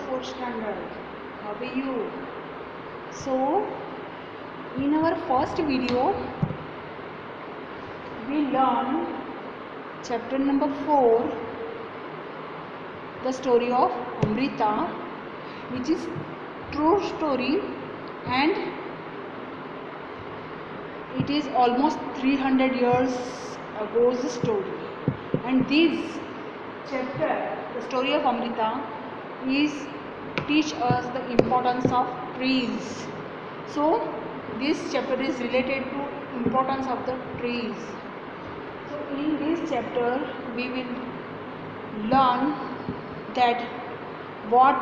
4th standard. How are you? So, in our first video, we learned chapter number 4, the story of Amrita, which is true story, and it is almost 300 years ago's story. And this chapter, the story of Amrita, is teach us the importance of trees. So this chapter is related to importance of the trees. So in this chapter we will learn that what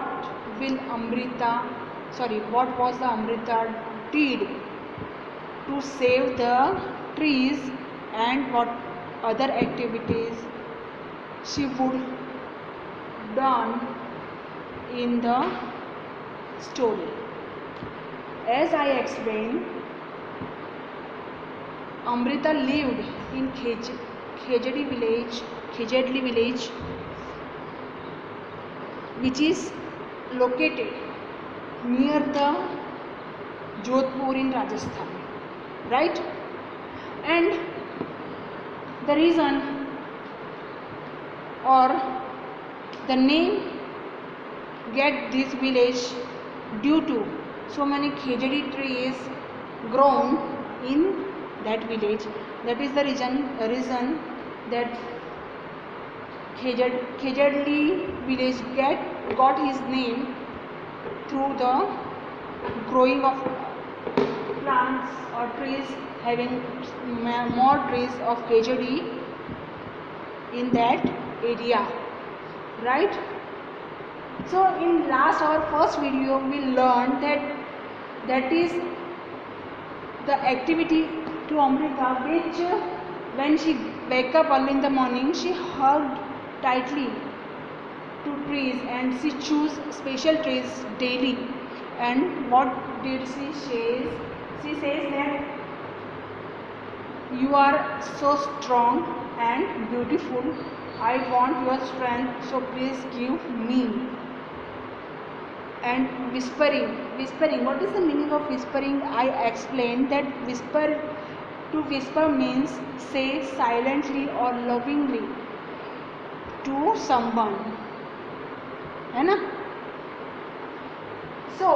was the Amrita did to save the trees, and what other activities she would done in the story. As I explained, Amrita lived in Khejadi village, which is located near the Jodhpur in Rajasthan, right? And the reason or the name get this village due to so many khejadi trees grown in that village. That is the reason that Khejadi village got his name through the growing of plants or trees, having more trees of khejadi in that area, right? So in our first video we learned that is the activity to Amrita, which when she wake up early in the morning, she hugged tightly to trees and she choose special trees daily. And what did she say? She says that you are so strong and beautiful. I want your strength, so please give me. And whispering, what is the meaning of whispering? I explained that to whisper means say silently or lovingly to someone, है ना? So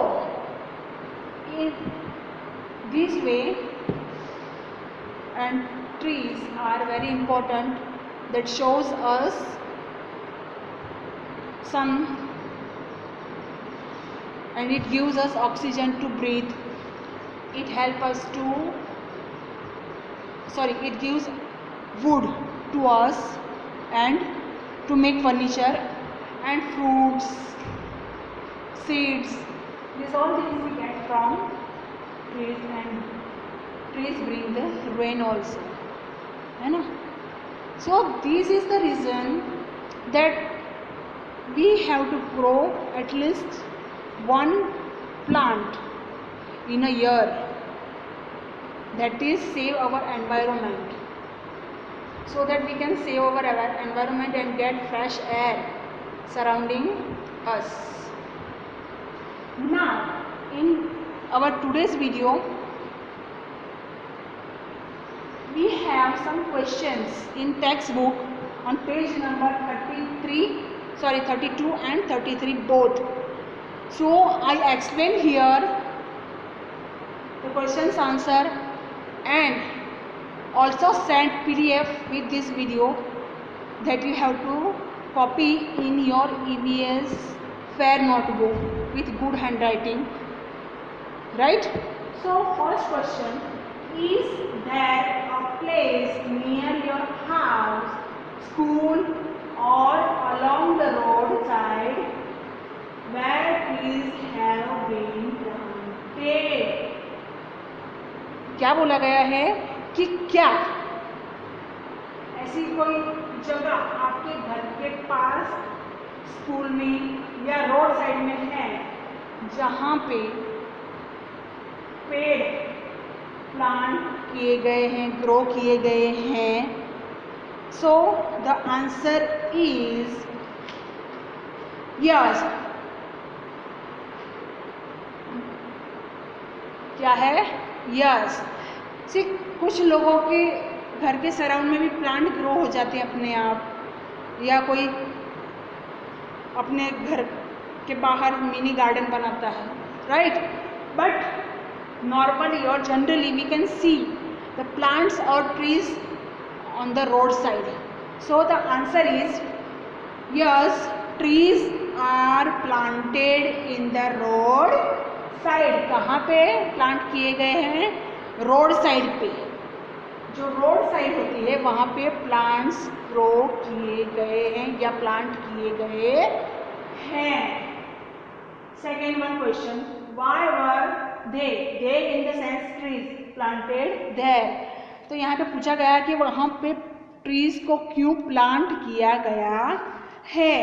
in this way, and trees are very important, that shows us sun, and it gives us oxygen to breathe. It gives wood to us and to make furniture, and fruits, seeds. These all things we get from trees, and trees bring the rain also, है ना? So this is the reason that we have to grow at least one plant in a year, that is save our environment, so that we can save our environment and get fresh air surrounding us. Now in our today's video we have some questions in textbook on page number 32 and 33 both. So I explain here the questions answer, and also send PDF with this video that you have to copy in your EVS fair notebook with good handwriting, right? So first question: is there a place near your house, school, or along the roadside where trees have been planted? क्या बोला गया है कि क्या ऐसी कोई जगह आपके घर के पास, स्कूल में या रोड साइड में है जहाँ पे पेड़ प्लांट किए गए हैं, ग्रो किए गए हैं? So the answer is yes. क्या है? यस। सिर्फ कुछ लोगों के घर के सराउंड में भी प्लांट ग्रो हो जाते हैं अपने आप, या कोई अपने घर के बाहर मिनी गार्डन बनाता है, राइट? बट नॉर्मली और generally we can see the plants और trees on the road side. So the answer is yes, trees are planted in the road side. कहाँ पे प्लांट किए गए हैं? रोड साइड पे। जो रोड साइड होती है वहाँ पे प्लांट्स ग्रो किए गए हैं या प्लांट किए गए हैं। Second one question, why were they in the sense trees planted there? तो यहाँ पे पूछा गया कि वहाँ पे ट्रीज को क्यों प्लांट किया गया है।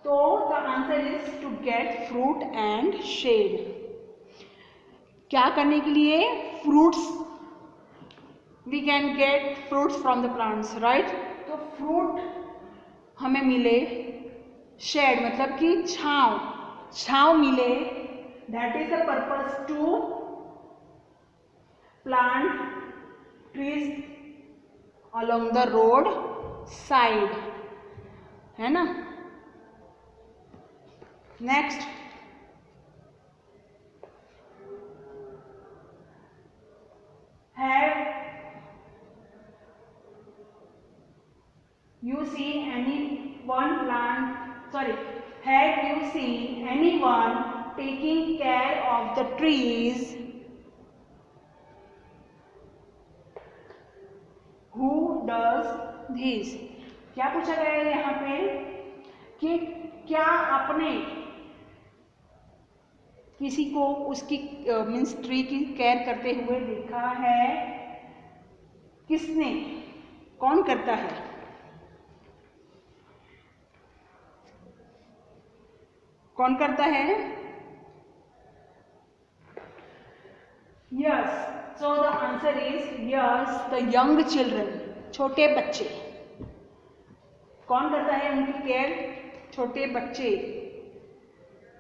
तो the answer is to get fruit and shade. क्या करने के लिए? Fruits, we can get fruits from the plants, right? तो फ्रूट हमें मिले, शेड मतलब कि छांव मिले, that is the purpose to plant trees along the road side, है ना? Next, have you seen anyone have you seen anyone taking care of the trees who does this? क्या पूछा गया है यहाँ पे कि क्या आपने किसी को उसकी मीन्स ट्री की केयर करते हुए देखा है? किसने? कौन करता है? कौन करता है? Yes. So the answer is yes, the young children, छोटे बच्चे। कौन करता है उनकी केयर? छोटे बच्चे,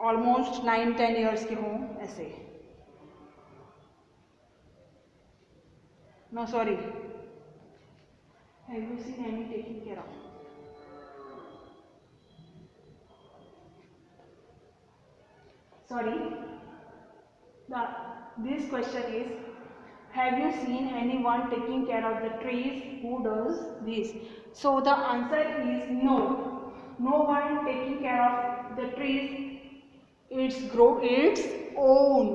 ऑलमोस्ट 9-10 ईयर्स के हों ऐसे। No sorry, have you seen any taking care of? Sorry, this question is, have you seen anyone taking care of the trees who does this? So the answer is no. No one taking care of the trees. It's grow its own.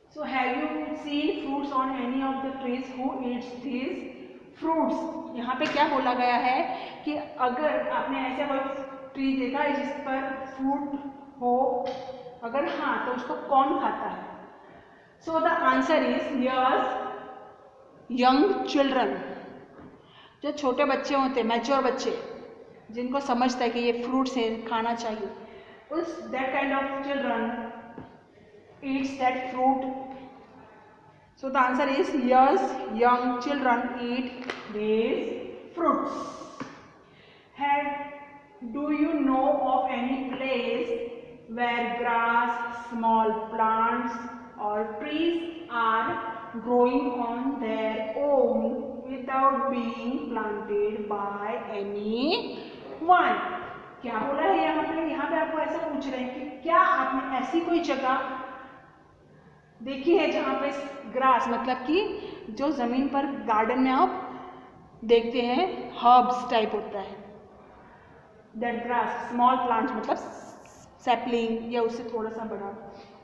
So have you seen fruits on any of the trees? Who eats these fruits? यहाँ पे क्या बोला गया है कि अगर आपने ऐसा कोई ट्री देखा है जिस पर फ्रूट हो, अगर हाँ तो उसको कौन खाता है? सो the answer is yes, young children. जो छोटे बच्चे होते हैं, मैच्योर बच्चे, जिनको समझता है कि ये फ्रूट्स है, खाना चाहिए, उस that kind of children Yeats that fruit. So the answer is yes, young children eat these fruits. Do you know of any place where grass, small plants or trees are growing on their own without being planted by anyone? क्या बोला है यहाँ पे आपको ऐसा पूछ रहे हैं कि क्या आपने ऐसी कोई जगह देखी है जहाँ पे ग्रास, मतलब कि जो जमीन पर गार्डन में आप देखते हैं हर्ब्स टाइप होता है, दैट ग्रास, स्मॉल प्लांट्स मतलब सैपलिंग या उससे थोड़ा सा बड़ा,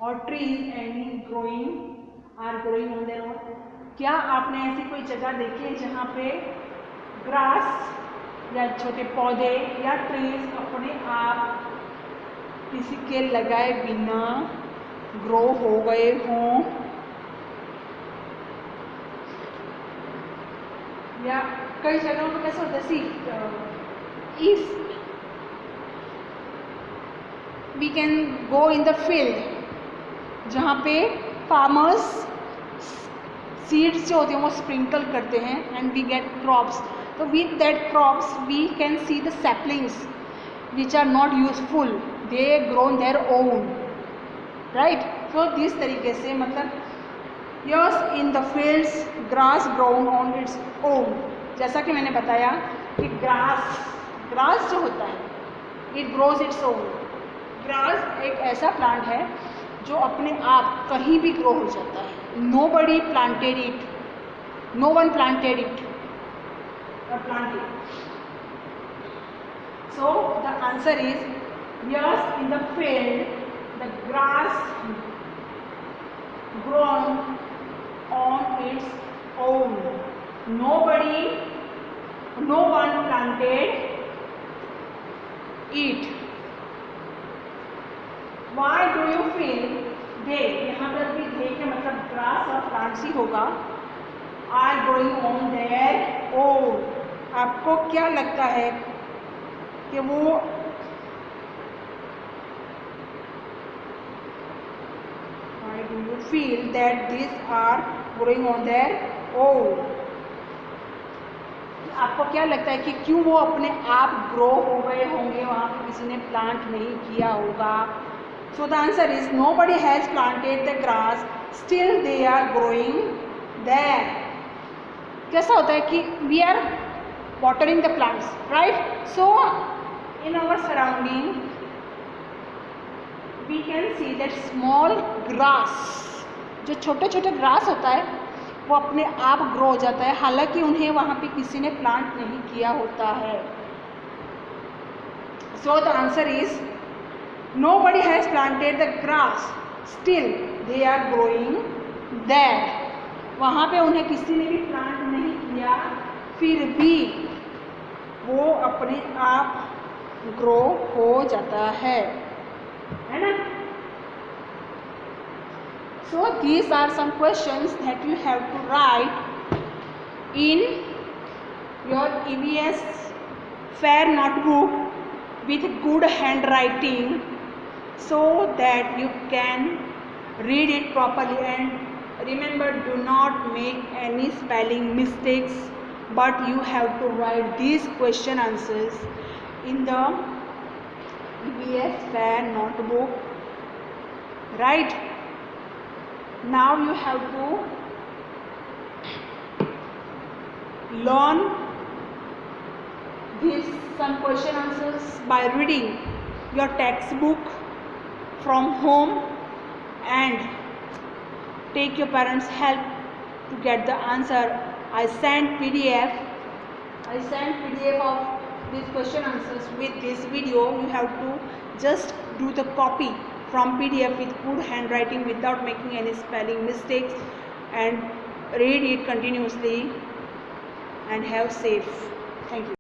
और trees any growing are growing on their own. क्या आपने ऐसी कोई जगह देखी है जहाँ पे ग्रास या छोटे पौधे या ट्रीज अपने आप किसी के लगाए बिना ग्रो हो गए हों? या कई जगहों पर कैसे होता है, see if we can go in the field, जहाँ पे फार्मर्स सीड्स जो होते हैं वो स्प्रिंकल करते हैं एंड वी गेट क्रॉप्स. तो with that crops we can see the saplings which are not useful, they grown their own, right. So this तरीके से मतलब yes in the fields grass grown on its own. जैसा कि मैंने बताया कि grass जो होता है it grows its own. Grass एक ऐसा प्लांट है जो अपने आप कहीं भी ग्रो हो जाता है. Nobody planted it, no one planted it or planted. So the answer is yes, in the field the grass grown on its own. No one planted it. Why do you feel they, यहाँ पर भी they के मतलब grass और plants ही होगा, are growing on their own. आपको क्या लगता है कि वो why do you feel that these are growing on their own? आपको क्या लगता है कि क्यों वो अपने आप ग्रो हो गए होंगे, वहाँ पे किसी ने प्लांट नहीं किया होगा. So the answer is nobody has planted the grass, still they are growing there. कैसा होता है कि we are watering the plants, right? So in our surrounding we can see that small grass, जो छोटे छोटे ग्रास होता है वो अपने आप ग्रो हो जाता है, हालांकि उन्हें वहाँ पे किसी ने प्लांट नहीं किया होता है. So the answer is nobody has planted the grass, still they are growing there. वहाँ पे उन्हें किसी ने भी प्लांट नहीं किया, फिर भी वो अपने आप ग्रो हो जाता है ना. So these are some questions that you have to write in your EVS fair notebook with good handwriting so that you can read it properly. And remember, do not make any spelling mistakes, but you have to write these question answers in the EVS fair notebook. Right now you have to learn these some question answers by reading your textbook from home and take your parents' help to get the answer. I sent PDF of these question answers with this video. You have to just do the copy from PDF with good handwriting without making any spelling mistakes and read it continuously and have safe. Thank you.